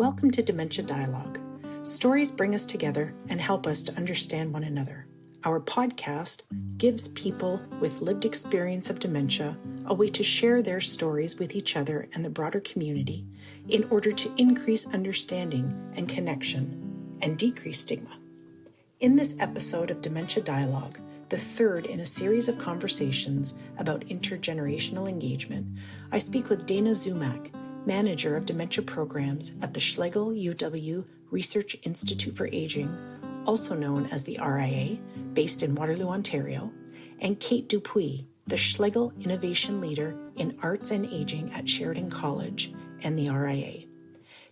Welcome to Dementia Dialogue. Stories bring us together and help us to understand one another. Our podcast gives people with lived experience of dementia a way to share their stories with each other and the broader community in order to increase understanding and connection and decrease stigma. In this episode of Dementia Dialogue, the third in a series of conversations about intergenerational engagement, I speak with Dana Zummach, Manager of Dementia Programs at the Schlegel-UW Research Institute for Aging, also known as the RIA, based in Waterloo, Ontario, and Kate Dupuis, the Schlegel Innovation Leader in Arts and Aging at Sheridan College and the RIA.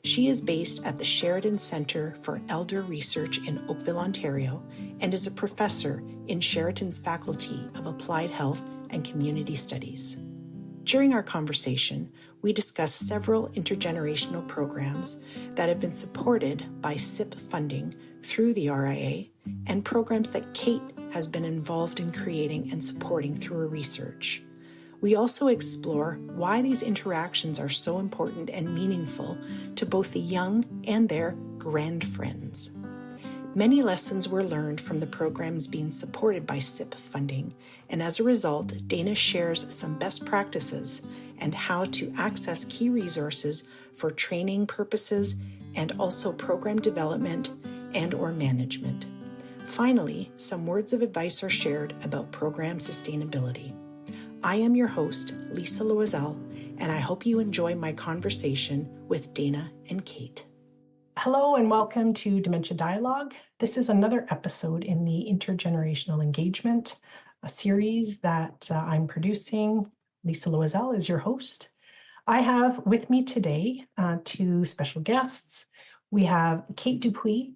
She is based at the Sheridan Centre for Elder Research in Oakville, Ontario, and is a professor in Sheridan's Faculty of Applied Health and Community Studies. During our conversation, we discussed several intergenerational programs that have been supported by SIP funding through the RIA and programs that Kate has been involved in creating and supporting through her research. We also explore why these interactions are so important and meaningful to both the young and their grand friends. Many lessons were learned from the programs being supported by SIP funding, and as a result, Dana shares some best practices and how to access key resources for training purposes and also program development and/or management. Finally, some words of advice are shared about program sustainability. I am your host, Lisa Loiselle, and I hope you enjoy my conversation with Dana and Kate. Hello and welcome to Dementia Dialogue. This is another episode in the Intergenerational Engagement, a series that I'm producing. Lisa Loiselle is your host. I have with me today two special guests. We have Kate Dupuis.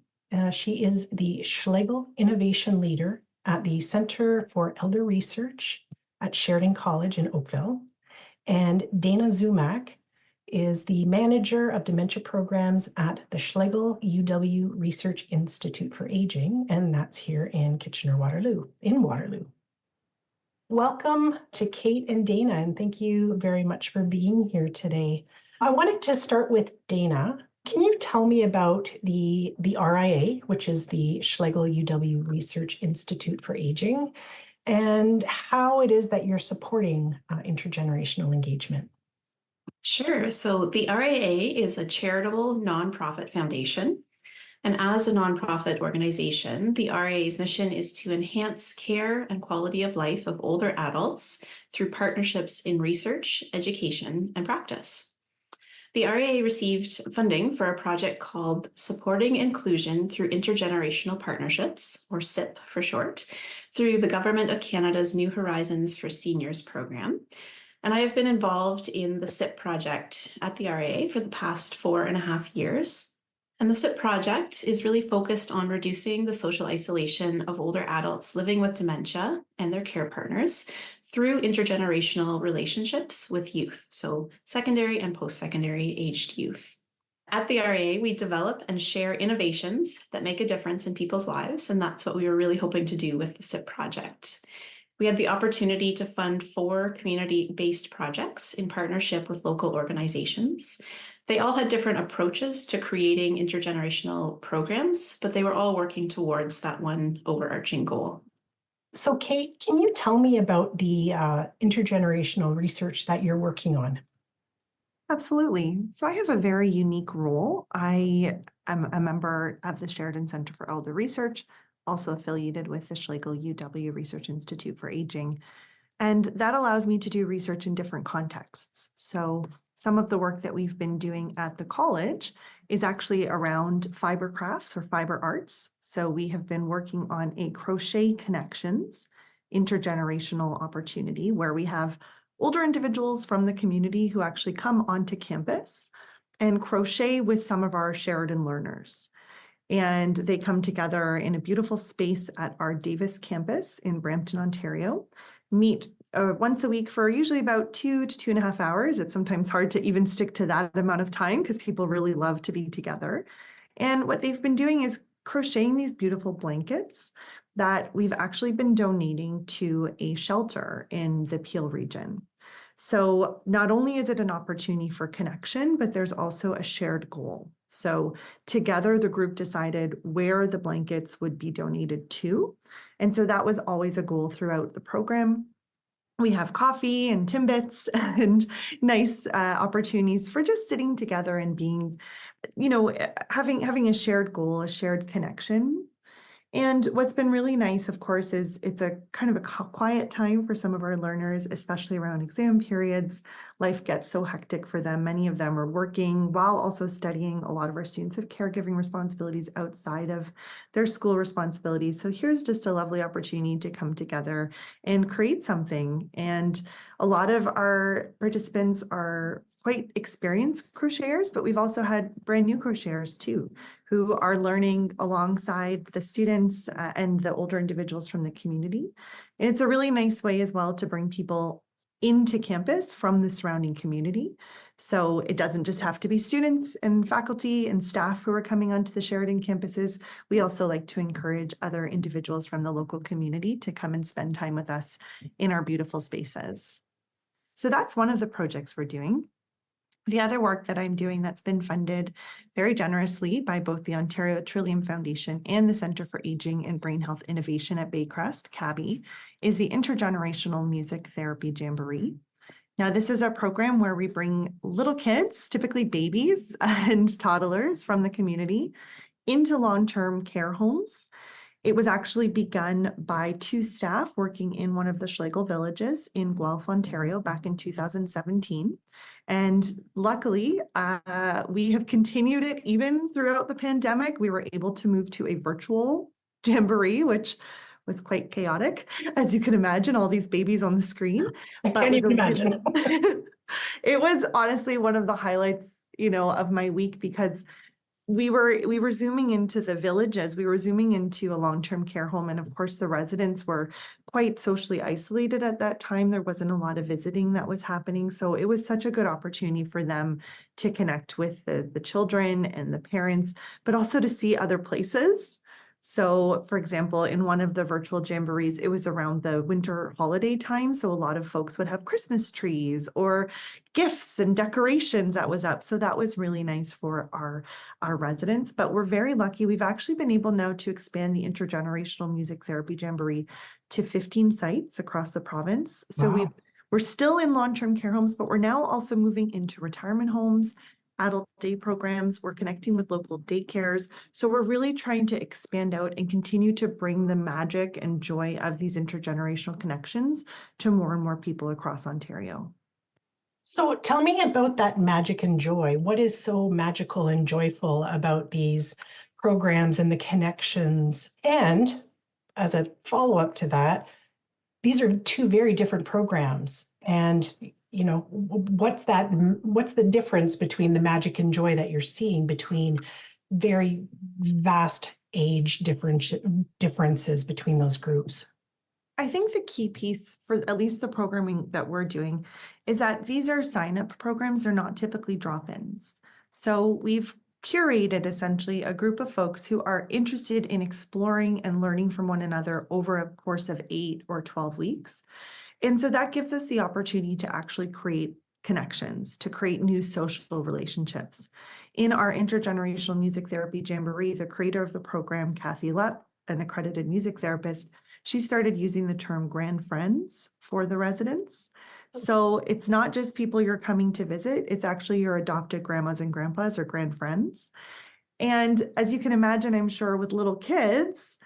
She is the Schlegel Innovation Leader at the Centre for Elder Research at Sheridan College in Oakville. And Dana Zummach is the Manager of Dementia Programs at the Schlegel-UW Research Institute for Aging, and that's here in Kitchener-Waterloo, in Waterloo. Welcome to Kate and Dana, and thank you very much for being here today. I wanted to start with Dana. Can you tell me about the RIA, which is the Schlegel-UW Research Institute for Aging, and how it is that you're supporting intergenerational engagement? Sure. So the RIA is a charitable nonprofit foundation. And as a nonprofit organization, the RIA's mission is to enhance care and quality of life of older adults through partnerships in research, education, and practice. The RIA received funding for a project called Supporting Inclusion Through Intergenerational Partnerships, or SIP for short, through the Government of Canada's New Horizons for Seniors program. And I have been involved in the SIP project at the RIA for the past 4.5 years. And the SIP project is really focused on reducing the social isolation of older adults living with dementia and their care partners through intergenerational relationships with youth, so secondary and post-secondary aged youth. At the RIA, we develop and share innovations that make a difference in people's lives, and that's what we were really hoping to do with the SIP project. We had the opportunity to fund 4 community-based projects in partnership with local organizations. They all had different approaches to creating intergenerational programs, but they were all working towards that one overarching goal. So Kate, can you tell me about the intergenerational research that you're working on? Absolutely. So I have a very unique role. I am a member of the Sheridan Centre for Elder Research, also affiliated with the Schlegel-UW Research Institute for Aging. And that allows me to do research in different contexts. So some of the work that we've been doing at the college is actually around fiber crafts or fiber arts. So we have been working on a crochet connections intergenerational opportunity where we have older individuals from the community who actually come onto campus and crochet with some of our Sheridan learners. And they come together in a beautiful space at our Davis campus in Brampton, Ontario, meet once a week for usually about 2 to 2.5 hours. It's sometimes hard to even stick to that amount of time because people really love to be together. And what they've been doing is crocheting these beautiful blankets that we've actually been donating to a shelter in the Peel region. So not only is it an opportunity for connection, but there's also a shared goal. So together, the group decided where the blankets would be donated to. And so that was always a goal throughout the program. We have coffee and Timbits and nice opportunities for just sitting together and being, having a shared goal, a shared connection. And what's been really nice, of course, is it's a kind of a quiet time for some of our learners, especially around exam periods. Life gets so hectic for them. Many of them are working while also studying. A lot of our students have caregiving responsibilities outside of their school responsibilities. So here's just a lovely opportunity to come together and create something. And a lot of our participants are quite experienced crocheters, but we've also had brand new crocheters too, who are learning alongside the students and the older individuals from the community. And it's a really nice way as well to bring people into campus from the surrounding community. So it doesn't just have to be students and faculty and staff who are coming onto the Sheridan campuses. We also like to encourage other individuals from the local community to come and spend time with us in our beautiful spaces. So that's one of the projects we're doing. The other work that I'm doing that's been funded very generously by both the Ontario Trillium Foundation and the Centre for Aging and Brain Health Innovation at Baycrest, CABI, is the Intergenerational Music Therapy Jamboree. Now, this is a program where we bring little kids, typically babies and toddlers from the community, into long-term care homes. It was actually begun by two staff working in one of the Schlegel villages in Guelph, Ontario, back in 2017. And luckily, we have continued it even throughout the pandemic. We were able to move to a virtual jamboree, which was quite chaotic, as you can imagine, all these babies on the screen. I can't even imagine. It was honestly one of the highlights, of my week, because we were zooming into the villages. We were zooming into a long-term care home. And of course, the residents were quite socially isolated at that time. There wasn't a lot of visiting that was happening. So it was such a good opportunity for them to connect with the children and the parents, but also to see other places. So, for example, in one of the virtual jamborees, it was around the winter holiday time. So a lot of folks would have Christmas trees or gifts and decorations that was up. So that was really nice for our residents. But we're very lucky. We've actually been able now to expand the Intergenerational Music Therapy Jamboree to 15 sites across the province. So Wow. we're still in long-term care homes, but we're now also moving into retirement homes, adult day programs. We're connecting with local daycares. So we're really trying to expand out and continue to bring the magic and joy of these intergenerational connections to more and more people across Ontario. So tell me about that magic and joy. What is so magical and joyful about these programs and the connections? And as a follow-up to that, these are two very different programs. And what's the difference between the magic and joy that you're seeing between very vast age differences between those groups? I think the key piece for at least the programming that we're doing is that these are sign-up programs. They're not typically drop-ins. So we've curated essentially a group of folks who are interested in exploring and learning from one another over a course of 8 or 12 weeks. And so that gives us the opportunity to actually create connections, to create new social relationships. In our Intergenerational Music Therapy Jamboree, the creator of the program, Kathy Lepp, an accredited music therapist, she started using the term grand friends for the residents. So it's not just people you're coming to visit, it's actually your adopted grandmas and grandpas or grand friends. And as you can imagine, I'm sure with little kids,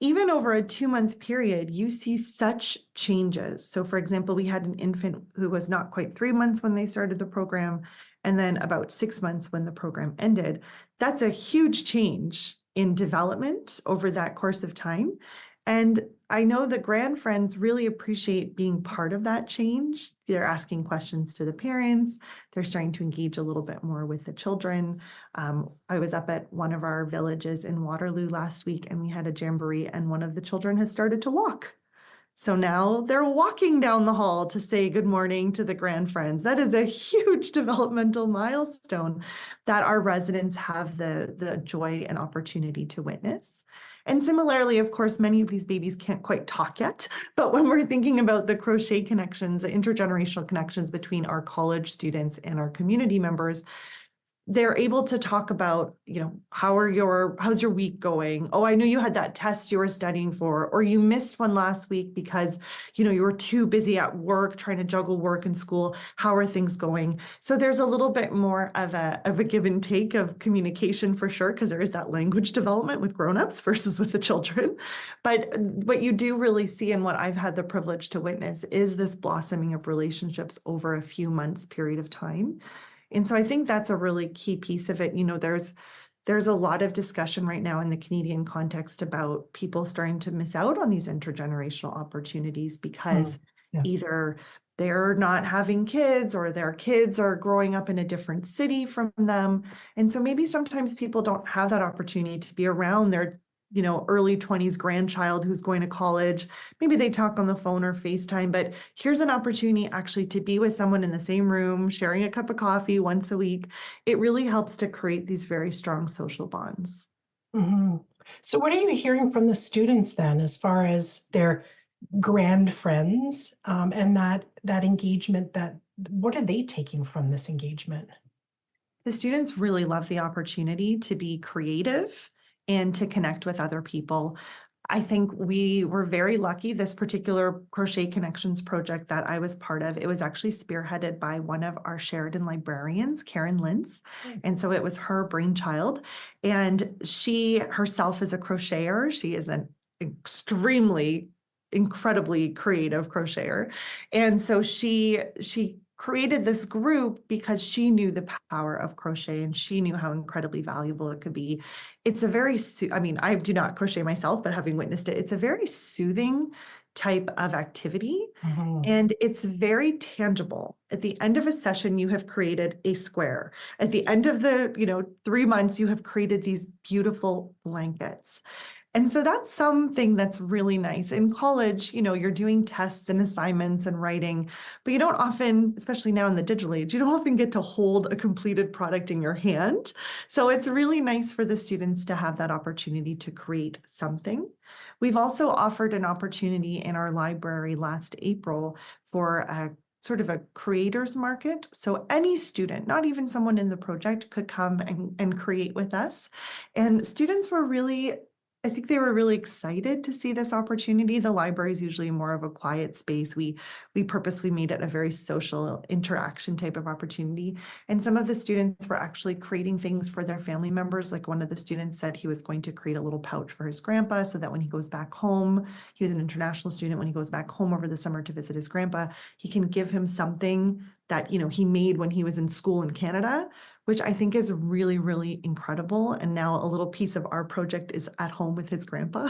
even over a 2-month period, you see such changes. So for example, we had an infant who was not quite 3 months when they started the program, and then about 6 months when the program ended. That's a huge change in development over that course of time. And I know that grand friends really appreciate being part of that change. They're asking questions to the parents. They're starting to engage a little bit more with the children. I was up at one of our villages in Waterloo last week, and we had a jamboree, and one of the children has started to walk. So now they're walking down the hall to say good morning to the grand friends. That is a huge developmental milestone that our residents have the joy and opportunity to witness. And similarly, of course, many of these babies can't quite talk yet, but when we're thinking about the crochet connections, the intergenerational connections between our college students and our community members, they're able to talk about, how's your week going? Oh, I knew you had that test you were studying for, or you missed one last week because, you were too busy at work trying to juggle work and school. How are things going? So there's a little bit more of a give and take of communication for sure, because there is that language development with grownups versus with the children. But what you do really see, and what I've had the privilege to witness, is this blossoming of relationships over a few months period of time. And so I think that's a really key piece of it. There's a lot of discussion right now in the Canadian context about people starting to miss out on these intergenerational opportunities because either they're not having kids or their kids are growing up in a different city from them. And so maybe sometimes people don't have that opportunity to be around their early 20s grandchild who's going to college. Maybe they talk on the phone or FaceTime, but here's an opportunity actually to be with someone in the same room, sharing a cup of coffee once a week. It really helps to create these very strong social bonds. Mm-hmm. So what are you hearing from the students then, as far as their grand friends and that engagement? What are they taking from this engagement? The students really love the opportunity to be creative and to connect with other people. I think we were very lucky. This particular Crochet Connections project that I was part of, it was actually spearheaded by one of our Sheridan librarians, Karen Lintz. And so it was her brainchild. And she herself is a crocheter. She is an incredibly creative crocheter. And so she created this group because she knew the power of crochet and she knew how incredibly valuable it could be. It's a very, I do not crochet myself, but having witnessed it, it's a very soothing type of activity. Mm-hmm. And it's very tangible. At the end of a session, you have created a square. At the end of the 3 months, you have created these beautiful blankets. And so that's something that's really nice. In college, you're doing tests and assignments and writing, but you don't often, especially now in the digital age, you don't often get to hold a completed product in your hand. So it's really nice for the students to have that opportunity to create something. We've also offered an opportunity in our library last April for a sort of a creators market. So any student, not even someone in the project, could come and create with us. And students were I think they were really excited to see this opportunity. The library is usually more of a quiet space. We purposely made it a very social interaction type of opportunity. And some of the students were actually creating things for their family members. Like one of the students said he was going to create a little pouch for his grandpa so that when he goes back home, he was an international student, when he goes back home over the summer to visit his grandpa, he can give him something that he made when he was in school in Canada, which I think is really, really incredible. And now a little piece of our project is at home with his grandpa.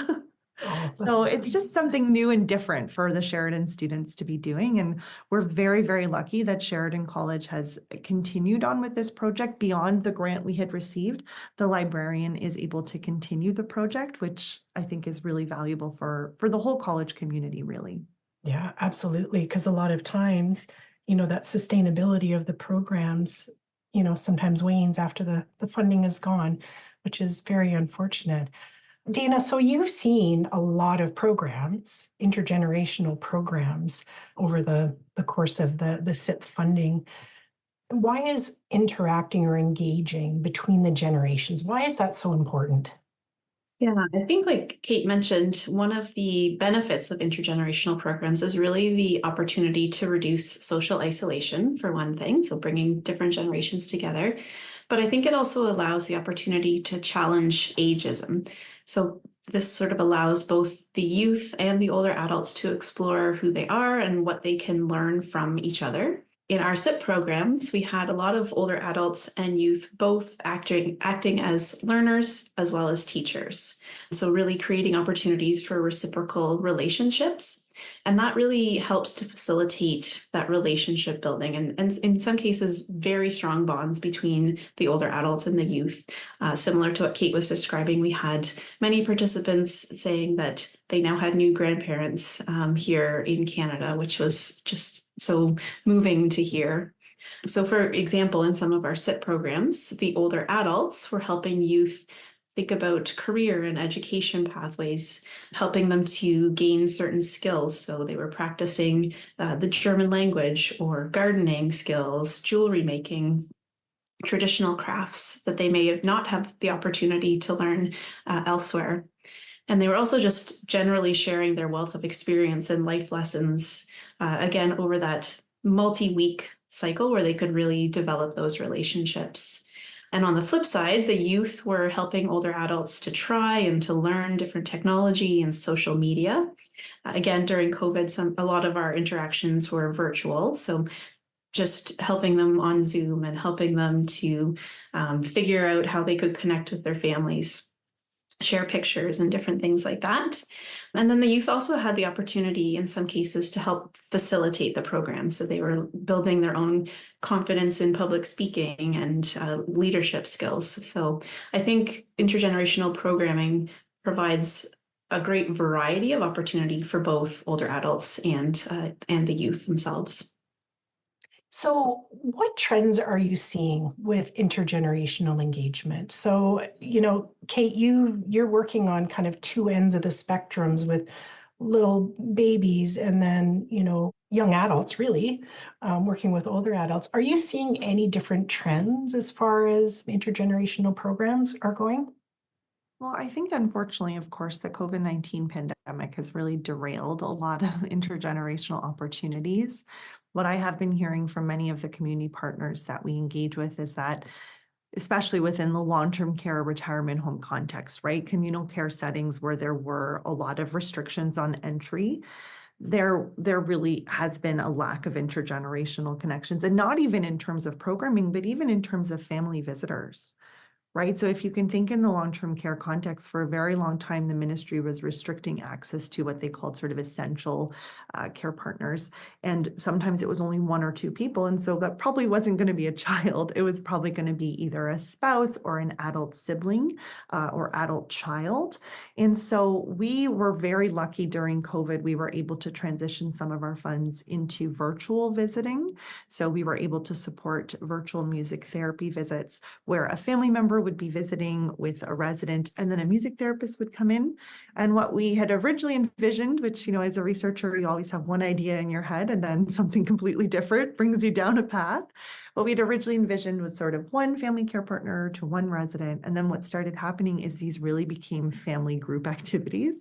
Oh, So it's just something new and different for the Sheridan students to be doing. And we're very, very lucky that Sheridan College has continued on with this project beyond the grant we had received. The librarian is able to continue the project, which I think is really valuable for the whole college community, really. Yeah, absolutely. Because a lot of times, that sustainability of the programs, sometimes wanes after the funding is gone, which is very unfortunate. Dana, so you've seen a lot of programs, intergenerational programs, over the course of the SIP funding. Why is interacting or engaging between the generations? Why is that so important? Yeah, I think like Kate mentioned, one of the benefits of intergenerational programs is really the opportunity to reduce social isolation, for one thing, so bringing different generations together. But I think it also allows the opportunity to challenge ageism. So this sort of allows both the youth and the older adults to explore who they are and what they can learn from each other. In our SIP programs, we had a lot of older adults and youth both acting as learners as well as teachers. So really creating opportunities for reciprocal relationships. And that really helps to facilitate that relationship building and in some cases, very strong bonds between the older adults and the youth. Similar to what Kate was describing, we had many participants saying that they now had new grandparents here in Canada, which was just so moving to hear. So for example, in some of our SIP programs, the older adults were helping youth think about career and education pathways, helping them to gain certain skills. So they were practicing the German language or gardening skills, jewelry making. traditional crafts that they may have not have the opportunity to learn elsewhere. And they were also just generally sharing their wealth of experience and life lessons, again, over that multi-week cycle where they could really develop those relationships. And on the flip side, the youth were helping older adults to try and to learn different technology and social media. Again, during COVID, a lot of our interactions were virtual. So just helping them on Zoom and helping them to figure out how they could connect with their families, share pictures and different things like that. And then the youth also had the opportunity in some cases to help facilitate the program. So they were building their own confidence in public speaking and leadership skills. So I think intergenerational programming provides a great variety of opportunity for both older adults and the youth themselves. So what trends are you seeing with intergenerational engagement? So, Kate, you're working on kind of two ends of the spectrums with little babies and then, young adults really, working with older adults. Are you seeing any different trends as far as intergenerational programs are going? Well, I think unfortunately, of course, the COVID-19 pandemic has really derailed a lot of intergenerational opportunities. What I have been hearing from many of the community partners that we engage with is that, especially within the long-term care retirement home context, right? Communal care settings where there were a lot of restrictions on entry, there really has been a lack of intergenerational connections, and not even in terms of programming, but even in terms of family visitors. Right. So if you can think in the long-term care context, for a very long time, the ministry was restricting access to what they called sort of essential care partners. And sometimes it was only one or two people. And so that probably wasn't going to be a child. It was probably going to be either a spouse or an adult sibling or adult child. And so we were very lucky during COVID. We were able to transition some of our funds into virtual visiting. So we were able to support virtual music therapy visits where a family member would be visiting with a resident and then a music therapist would come in. And what we had originally envisioned, which, as a researcher, you always have one idea in your head and then something completely different brings you down a path. What we'd originally envisioned was sort of one family care partner to one resident. And then what started happening is these really became family group activities.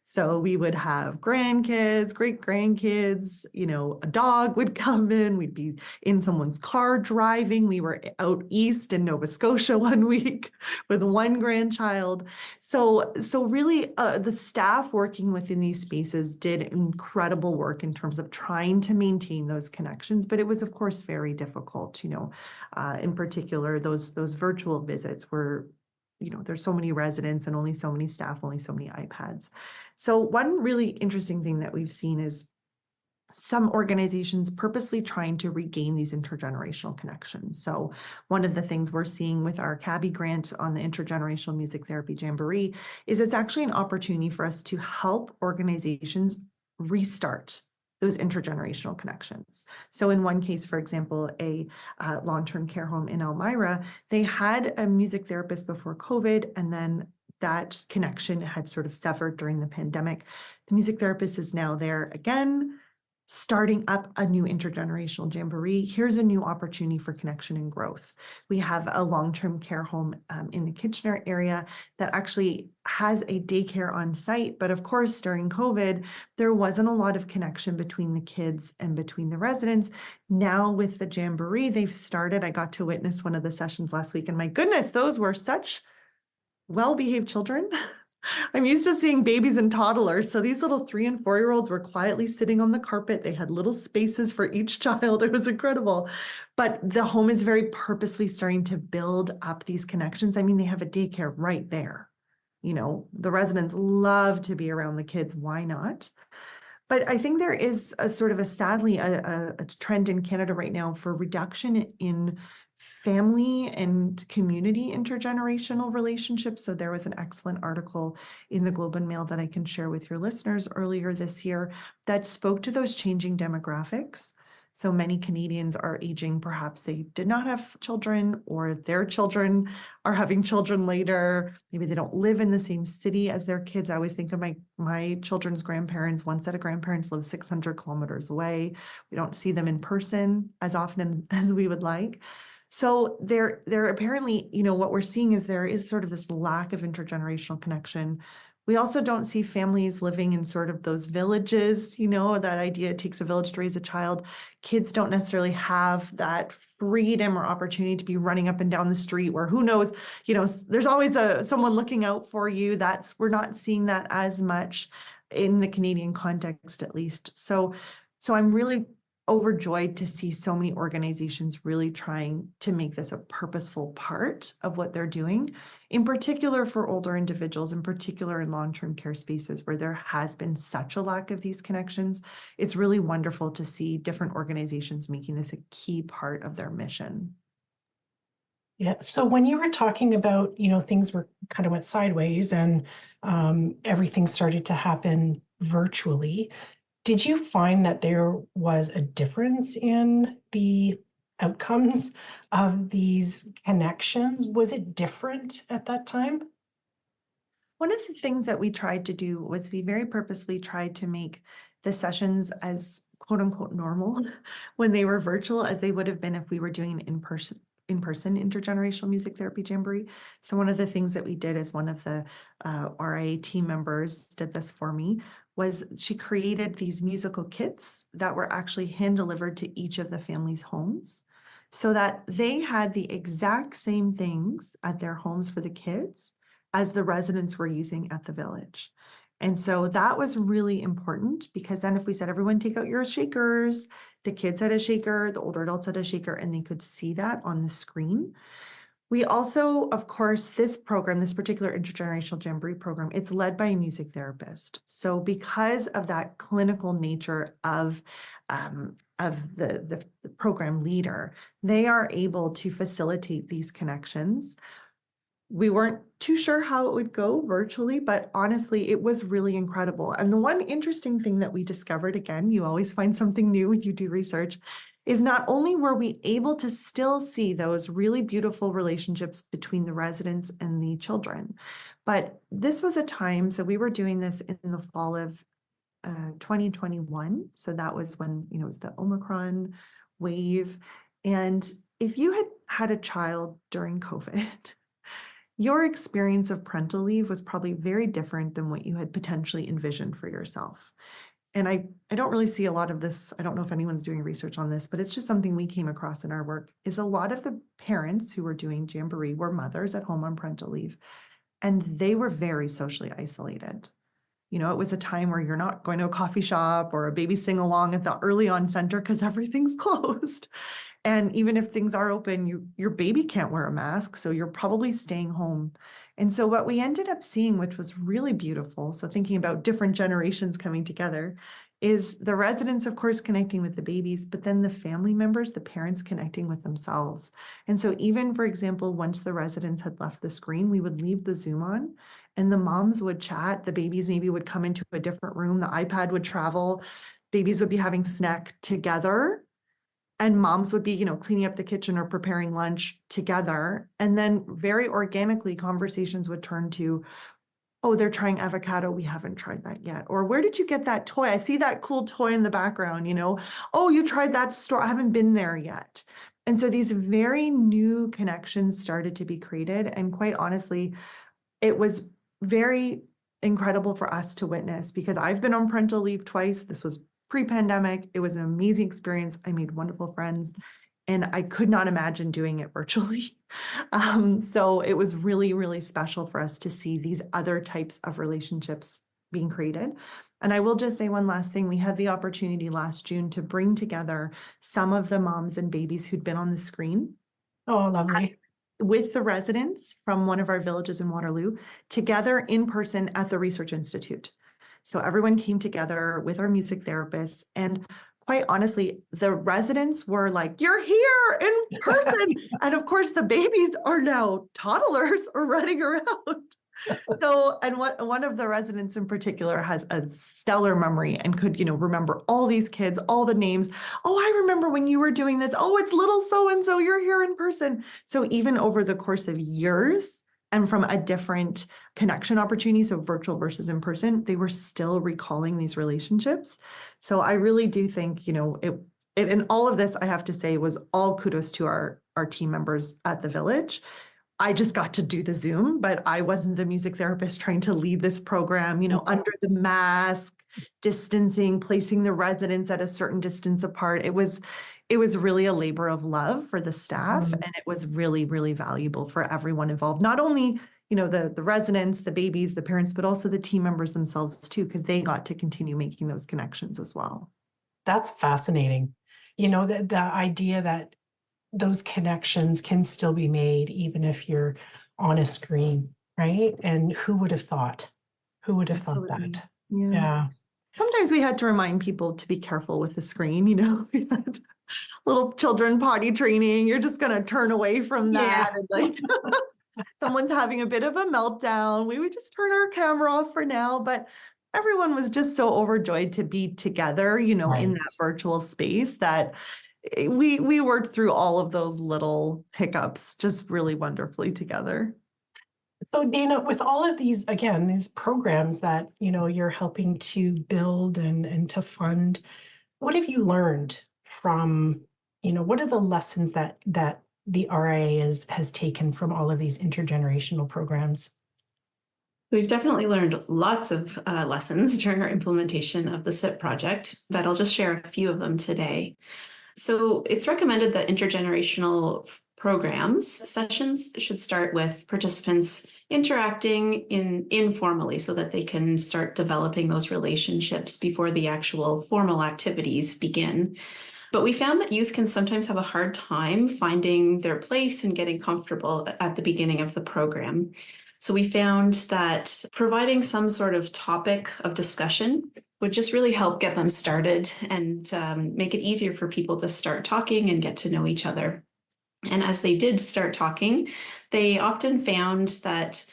So we would have grandkids, great grandkids, a dog would come in, we'd be in someone's car driving. We were out east in Nova Scotia one week with one grandchild. So really the staff working within these spaces did incredible work in terms of trying to maintain those connections, but it was of course very difficult, in particular those virtual visits were, there's so many residents and only so many staff, only so many iPads. So one really interesting thing that we've seen is some organizations purposely trying to regain these intergenerational connections. So one of the things we're seeing with our CABI grant on the Intergenerational Music Therapy Jamboree is it's actually an opportunity for us to help organizations restart those intergenerational connections. So in one case, for example, a long-term care home in Elmira, they had a music therapist before COVID, and then that connection had sort of severed during the pandemic. The music therapist is now there again, starting up a new intergenerational jamboree. Here's a new opportunity for connection and growth. We have a long-term care home in the Kitchener area that actually has a daycare on site. But of course, during COVID, there wasn't a lot of connection between the kids and between the residents. Now with the jamboree, they've started. I got to witness one of the sessions last week, and my goodness, those were such well-behaved children. I'm used to seeing babies and toddlers. So these little 3 and 4-year-olds were quietly sitting on the carpet. They had little spaces for each child. It was incredible. But the home is very purposely starting to build up these connections. I mean, they have a daycare right there. The residents love to be around the kids. Why not? But I think there is a sort of a trend in Canada right now for reduction in family and community intergenerational relationships. So there was an excellent article in the Globe and Mail that I can share with your listeners earlier this year that spoke to those changing demographics. So many Canadians are aging, perhaps they did not have children, or their children are having children later. Maybe they don't live in the same city as their kids. I always think of my children's grandparents. One set of grandparents lives 600 kilometers away. We don't see them in person as often as we would like. So there apparently, what we're seeing is there is sort of this lack of intergenerational connection. We also don't see families living in sort of those villages, that idea it takes a village to raise a child. Kids don't necessarily have that freedom or opportunity to be running up and down the street where who knows, there's always someone looking out for you. We're not seeing that as much in the Canadian context, at least. So I'm really overjoyed to see so many organizations really trying to make this a purposeful part of what they're doing, in particular for older individuals, in particular in long-term care spaces where there has been such a lack of these connections. It's really wonderful to see different organizations making this a key part of their mission. Yeah. So when you were talking about, things were kind of went sideways and everything started to happen virtually, did you find that there was a difference in the outcomes of these connections? Was it different at that time? One of the things that we tried to do was we very purposefully tried to make the sessions as quote unquote normal when they were virtual as they would have been if we were doing an in-person intergenerational music therapy jamboree. So one of the things that we did as one of the RIA team members did this for me was she created these musical kits that were actually hand delivered to each of the family's homes so that they had the exact same things at their homes for the kids as the residents were using at the village. And so that was really important because then if we said, everyone take out your shakers, the kids had a shaker, the older adults had a shaker, and they could see that on the screen. We also, of course, this program, this particular intergenerational jamboree program, it's led by a music therapist. So because of that clinical nature of the program leader, they are able to facilitate these connections. We weren't too sure how it would go virtually, but honestly, it was really incredible. And the one interesting thing that we discovered, again, you always find something new when you do research, is not only were we able to still see those really beautiful relationships between the residents and the children, but this was a time, so we were doing this in the fall of 2021. So that was when, it was the Omicron wave. And if you had had a child during COVID, your experience of parental leave was probably very different than what you had potentially envisioned for yourself. And I don't really see a lot of this. I don't know if anyone's doing research on this, but it's just something we came across in our work is a lot of the parents who were doing Jamboree were mothers at home on parental leave, and they were very socially isolated. It was a time where you're not going to a coffee shop or a baby sing along at the early on center because everything's closed. And even if things are open, your baby can't wear a mask, so you're probably staying home. And so what we ended up seeing, which was really beautiful, so thinking about different generations coming together, is the residents, of course, connecting with the babies, but then the family members, the parents connecting with themselves. And so even, for example, once the residents had left the screen, we would leave the Zoom on and the moms would chat. The babies maybe would come into a different room. The iPad would travel. Babies would be having snack together. And moms would be, cleaning up the kitchen or preparing lunch together. And then very organically, conversations would turn to, oh, they're trying avocado. We haven't tried that yet. Or where did you get that toy? I see that cool toy in the background, Oh, you tried that store. I haven't been there yet. And so these very new connections started to be created. And quite honestly, it was very incredible for us to witness because I've been on parental leave twice. This was pre-pandemic. It was an amazing experience. I made wonderful friends and I could not imagine doing it virtually. So it was really, really special for us to see these other types of relationships being created. And I will just say one last thing. We had the opportunity last June to bring together some of the moms and babies who'd been on the screen. Oh, lovely. With the residents from one of our villages in Waterloo together in person at the Research Institute. So everyone came together with our music therapists, and quite honestly, the residents were like, you're here in person. And of course, the babies are now toddlers or running around. So, and one of the residents in particular has a stellar memory and could, remember all these kids, all the names. Oh, I remember when you were doing this. Oh, it's little so-and-so, you're here in person. So even over the course of years and from a different connection opportunity, so virtual versus in person, they were still recalling these relationships. So I really do think, and all of this, I have to say, was all kudos to our our team members at the village. I just got to do the Zoom, but I wasn't the music therapist trying to lead this program, under the mask, distancing, placing the residents at a certain distance apart. It was really a labor of love for the staff, and it was really, really valuable for everyone involved. Not only, the residents, the babies, the parents, but also the team members themselves too, because they got to continue making those connections as well. That's fascinating. The idea that those connections can still be made even if you're on a screen, right? And who would have thought? Who would have thought that? Yeah. Sometimes we had to remind people to be careful with the screen. We had little children potty training. You're just going to turn away from that. And like someone's having a bit of a meltdown. We would just turn our camera off for now. But everyone was just so overjoyed to be together, Right. in that virtual space that we worked through all of those little hiccups just really wonderfully together. So Dana, with all of these, again, these programs that, you're helping to build and to fund, what have you learned from, what are the lessons that the RIA has taken from all of these intergenerational programs? We've definitely learned lots of lessons during our implementation of the SIP project, but I'll just share a few of them today. So it's recommended that intergenerational programs sessions should start with participants interacting informally so that they can start developing those relationships before the actual formal activities begin. But we found that youth can sometimes have a hard time finding their place and getting comfortable at the beginning of the program. So we found that providing some sort of topic of discussion would just really help get them started and make it easier for people to start talking and get to know each other. And as they did start talking, they often found that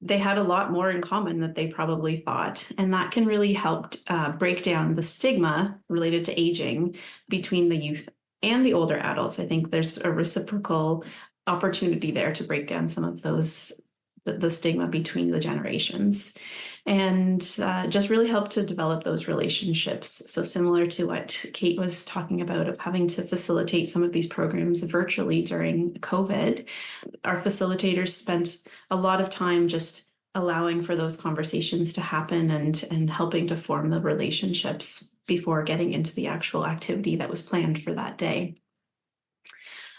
they had a lot more in common than they probably thought. And that can really help break down the stigma related to aging between the youth and the older adults. I think there's a reciprocal opportunity there to break down some of the stigma between the generations, and just really help to develop those relationships. So similar to what Kate was talking about of having to facilitate some of these programs virtually during COVID, our facilitators spent a lot of time just allowing for those conversations to happen and helping to form the relationships before getting into the actual activity that was planned for that day.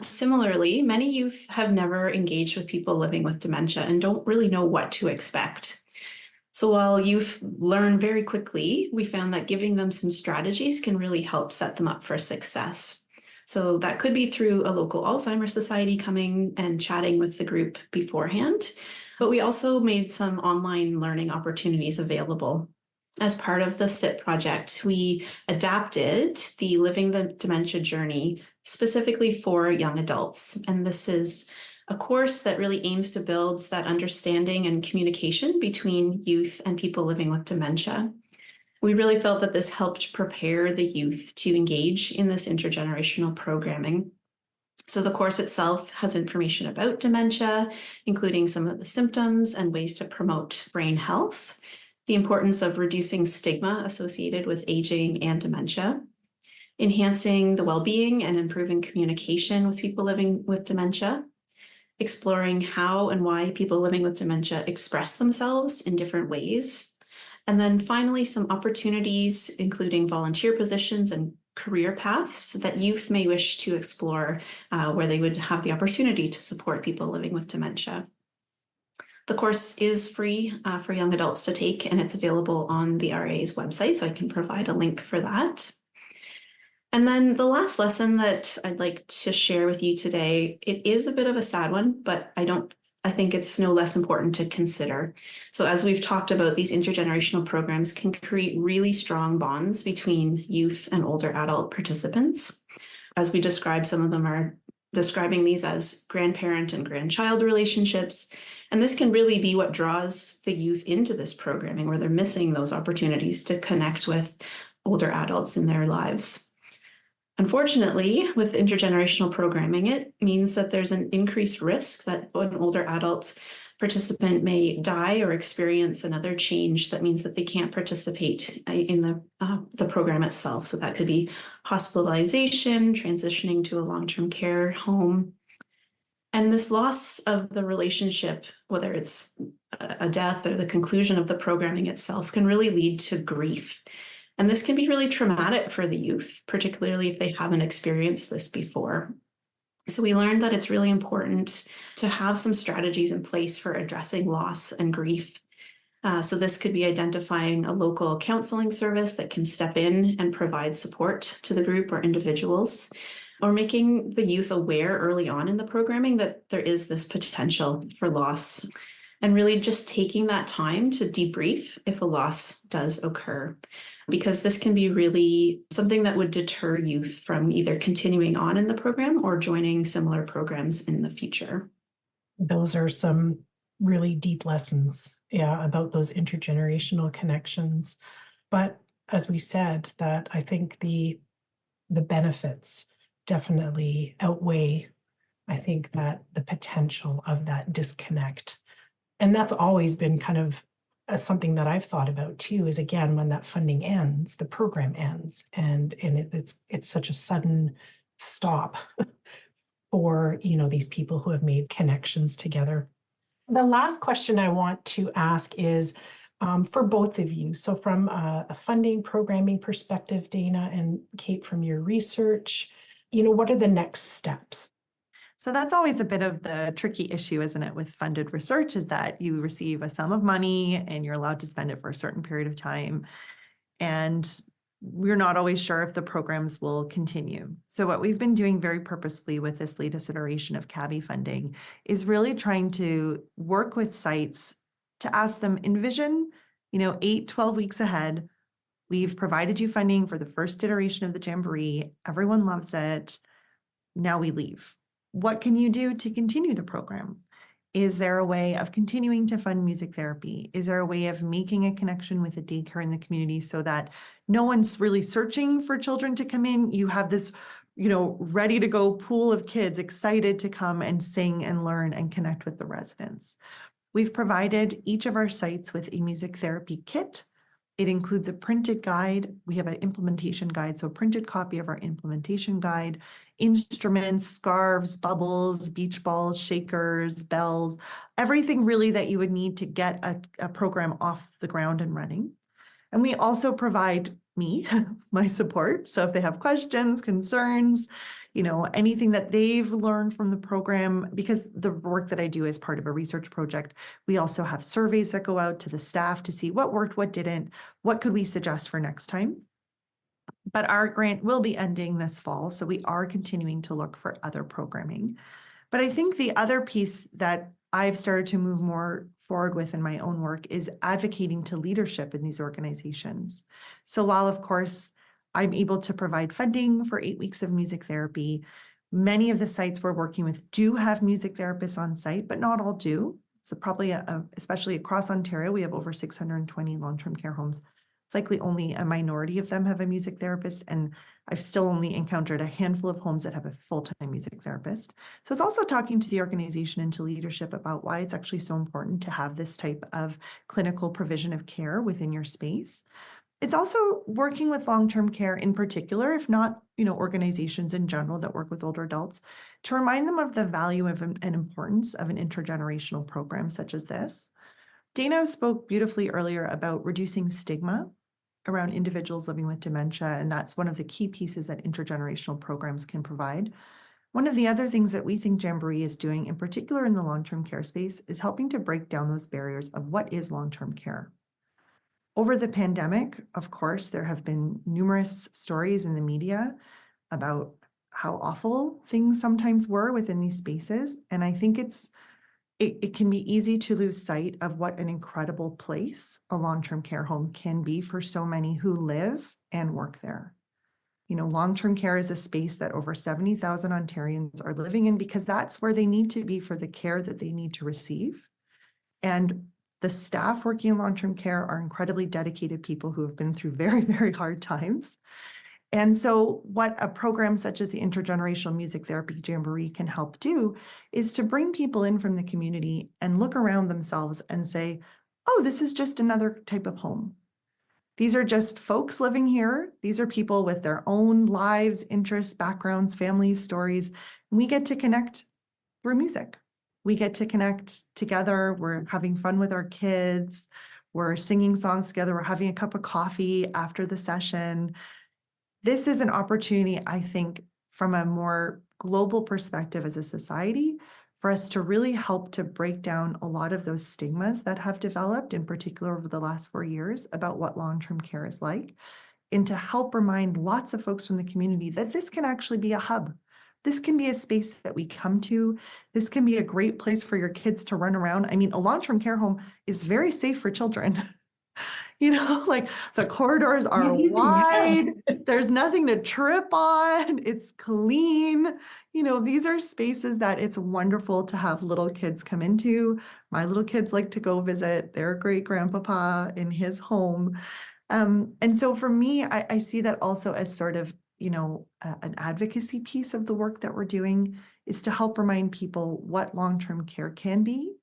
Similarly, many youth have never engaged with people living with dementia and don't really know what to expect. So while youth learn very quickly, we found that giving them some strategies can really help set them up for success. So that could be through a local Alzheimer's Society coming and chatting with the group beforehand. But we also made some online learning opportunities available. As part of the SIP project, we adapted the Living the Dementia Journey specifically for young adults. And this is a course that really aims to build that understanding and communication between youth and people living with dementia. We really felt that this helped prepare the youth to engage in this intergenerational programming. So the course itself has information about dementia, including some of the symptoms and ways to promote brain health, the importance of reducing stigma associated with aging and dementia, enhancing the well-being and improving communication with people living with dementia, exploring how and why people living with dementia express themselves in different ways, and then finally some opportunities, including volunteer positions and career paths that youth may wish to explore, where they would have the opportunity to support people living with dementia. The course is free for young adults to take, and it's available on the RA's website, so I can provide a link for that. And then the last lesson that I'd like to share with you today, it is a bit of a sad one, but I think it's no less important to consider. So as we've talked about, these intergenerational programs can create really strong bonds between youth and older adult participants. As we described, some of them are describing these as grandparent and grandchild relationships. And this can really be what draws the youth into this programming, where they're missing those opportunities to connect with older adults in their lives. Unfortunately, with intergenerational programming, it means that there's an increased risk that an older adult participant may die or experience another change that means that they can't participate in the program itself. So that could be hospitalization, transitioning to a long-term care home, And this loss of the relationship, whether it's a death or the conclusion of the programming itself, can really lead to grief. And this can be really traumatic for the youth, particularly if they haven't experienced this before. So we learned that it's really important to have some strategies in place for addressing loss and grief. So this could be identifying a local counseling service that can step in and provide support to the group or individuals, or making the youth aware early on in the programming that there is this potential for loss, and really just taking that time to debrief if a loss does occur, because this can be really something that would deter youth from either continuing on in the program or joining similar programs in the future. Those are some really deep lessons, about those intergenerational connections. But as we said, that I think the benefits definitely outweigh, I think, that the potential of that disconnect. And that's always been kind of something that I've thought about too, is again, when that funding ends, the program ends, and it's such a sudden stop for, these people who have made connections together. The last question I want to ask is for both of you. So from a funding programming perspective, Dana and Kate, from your research, what are the next steps? So that's always a bit of the tricky issue, isn't it, with funded research, is that you receive a sum of money and you're allowed to spend it for a certain period of time. And we're not always sure if the programs will continue. So what we've been doing very purposefully with this latest iteration of CABI funding is really trying to work with sites to ask them, envision, 8, 12 weeks ahead. We've provided you funding for the first iteration of the Jamboree. Everyone loves it. Now we leave. What can you do to continue the program? Is there a way of continuing to fund music therapy? Is there a way of making a connection with a daycare in the community so that no one's really searching for children to come in? You have this, ready to go pool of kids excited to come and sing and learn and connect with the residents. We've provided each of our sites with a music therapy kit. It includes a printed guide. We have an implementation guide, so a printed copy of our implementation guide, instruments, scarves, bubbles, beach balls, shakers, bells, everything really that you would need to get a program off the ground and running. And we also provide my support. So if they have questions, concerns, anything that they've learned from the program, because the work that I do is part of a research project, we also have surveys that go out to the staff to see what worked, what didn't, what could we suggest for next time. But our grant will be ending this fall, so we are continuing to look for other programming. But I think the other piece that I've started to move more forward with in my own work is advocating to leadership in these organizations. So while, of course, I'm able to provide funding for 8 weeks of music therapy, many of the sites we're working with do have music therapists on site, but not all do. So probably, especially across Ontario, we have over 620 long-term care homes. It's likely only a minority of them have a music therapist, and I've still only encountered a handful of homes that have a full-time music therapist. So it's also talking to the organization and to leadership about why it's actually so important to have this type of clinical provision of care within your space. It's also working with long-term care in particular, if not, organizations in general that work with older adults, to remind them of the value of and importance of an intergenerational program such as this. Dana spoke beautifully earlier about reducing stigma around individuals living with dementia, and that's one of the key pieces that intergenerational programs can provide. One of the other things that we think Jamboree is doing, in particular in the long-term care space, is helping to break down those barriers of what is long-term care. Over the pandemic, of course, there have been numerous stories in the media about how awful things sometimes were within these spaces. And I think it can be easy to lose sight of what an incredible place a long-term care home can be for so many who live and work there. Long-term care is a space that over 70,000 Ontarians are living in because that's where they need to be for the care that they need to receive. And the staff working in long-term care are incredibly dedicated people who have been through very, very hard times. And so what a program such as the Intergenerational Music Therapy Jamboree can help do is to bring people in from the community and look around themselves and say, oh, this is just another type of home. These are just folks living here. These are people with their own lives, interests, backgrounds, families, stories. And we get to connect through music. We get to connect together. We're having fun with our kids. We're singing songs together. We're having a cup of coffee after the session. This is an opportunity, I think, from a more global perspective as a society, for us to really help to break down a lot of those stigmas that have developed, in particular over the last 4 years, about what long-term care is like, and to help remind lots of folks from the community that this can actually be a hub. This can be a space that we come to. This can be a great place for your kids to run around. I mean, a long-term care home is very safe for children. Like the corridors are wide. There's nothing to trip on. It's clean. These are spaces that it's wonderful to have little kids come into. My little kids like to go visit their great grandpapa in his home. And so for me, I see that also as sort of, an advocacy piece of the work that we're doing, is to help remind people what long-term care can be,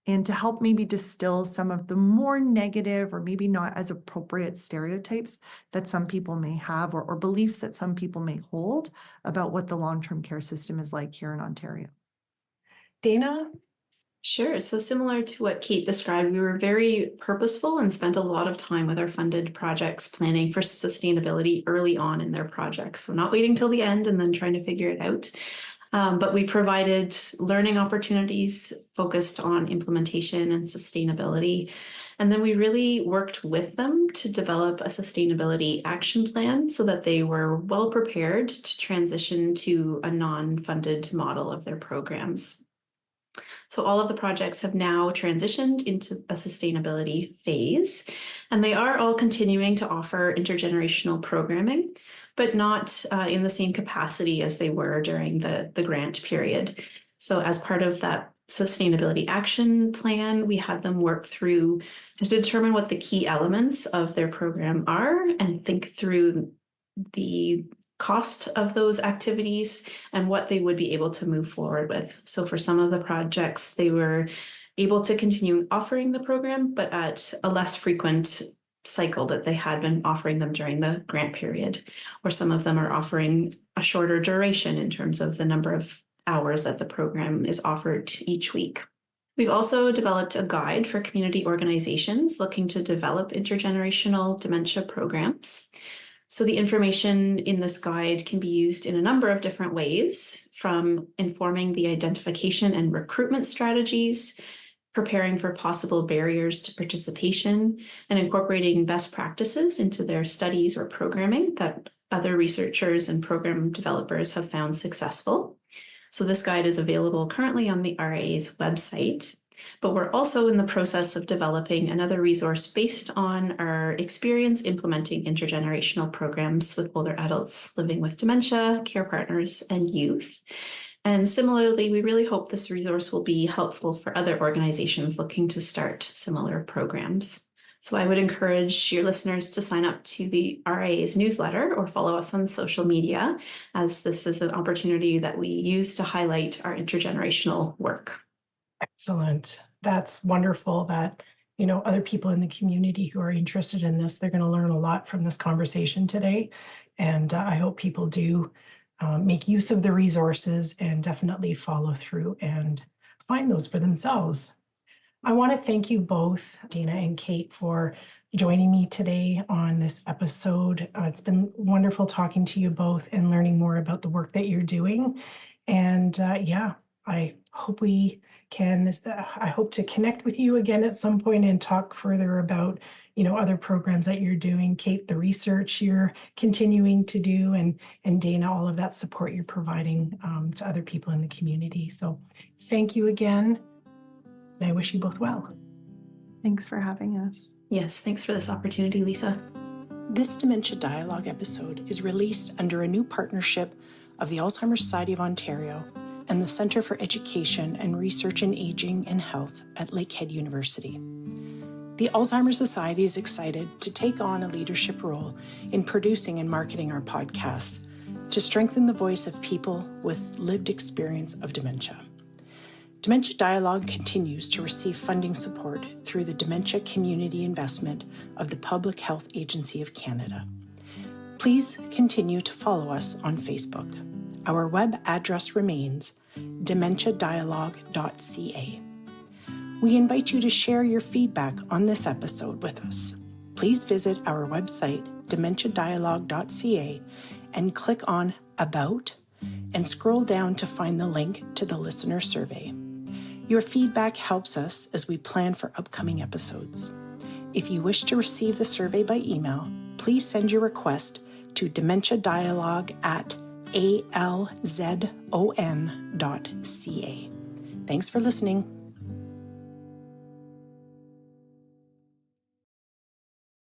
and to help maybe distill some of the more negative or maybe not as appropriate stereotypes that some people may have, or beliefs that some people may hold about what the long-term care system is like here in Ontario. Dana? Sure. So similar to what Kate described, we were very purposeful and spent a lot of time with our funded projects planning for sustainability early on in their projects. So not waiting till the end and then trying to figure it out. But we provided learning opportunities focused on implementation and sustainability. And then we really worked with them to develop a sustainability action plan so that they were well prepared to transition to a non-funded model of their programs. So all of the projects have now transitioned into a sustainability phase, and they are all continuing to offer intergenerational programming, but not in the same capacity as they were during the grant period. So as part of that sustainability action plan, we had them work through to determine what the key elements of their program are and think through the cost of those activities and what they would be able to move forward with. So for some of the projects, they were able to continue offering the program, but at a less frequent cycle that they had been offering them during the grant period, or some of them are offering a shorter duration in terms of the number of hours that the program is offered each week. We've also developed a guide for community organizations looking to develop intergenerational dementia programs. So the information in this guide can be used in a number of different ways, from informing the identification and recruitment strategies, preparing for possible barriers to participation, and incorporating best practices into their studies or programming that other researchers and program developers have found successful. So this guide is available currently on the RA's website, but we're also in the process of developing another resource based on our experience implementing intergenerational programs with older adults living with dementia, care partners, and youth. And similarly, we really hope this resource will be helpful for other organizations looking to start similar programs. So I would encourage your listeners to sign up to the RA's newsletter or follow us on social media, as this is an opportunity that we use to highlight our intergenerational work. Excellent. That's wonderful that, other people in the community who are interested in this, they're going to learn a lot from this conversation today. And I hope people do make use of the resources and definitely follow through and find those for themselves. I want to thank you both, Dana and Kate, for joining me today on this episode. It's been wonderful talking to you both and learning more about the work that you're doing. And I hope I hope to connect with you again at some point and talk further about, other programs that you're doing. Kate, the research you're continuing to do, and Dana, all of that support you're providing to other people in the community. So thank you again. And I wish you both well. Thanks for having us. Yes, thanks for this opportunity, Lisa. This Dementia Dialogue episode is released under a new partnership of the Alzheimer's Society of Ontario and the Centre for Education and Research in Aging and Health at Lakehead University. The Alzheimer's Society is excited to take on a leadership role in producing and marketing our podcasts to strengthen the voice of people with lived experience of dementia. Dementia Dialogue continues to receive funding support through the Dementia Community Investment of the Public Health Agency of Canada. Please continue to follow us on Facebook. Our web address remains dementiadialogue.ca. We invite you to share your feedback on this episode with us. Please visit our website, dementiadialogue.ca, and click on About and scroll down to find the link to the listener survey. Your feedback helps us as we plan for upcoming episodes. If you wish to receive the survey by email, please send your request to dementiadialogue@alzon.ca. Thanks for listening.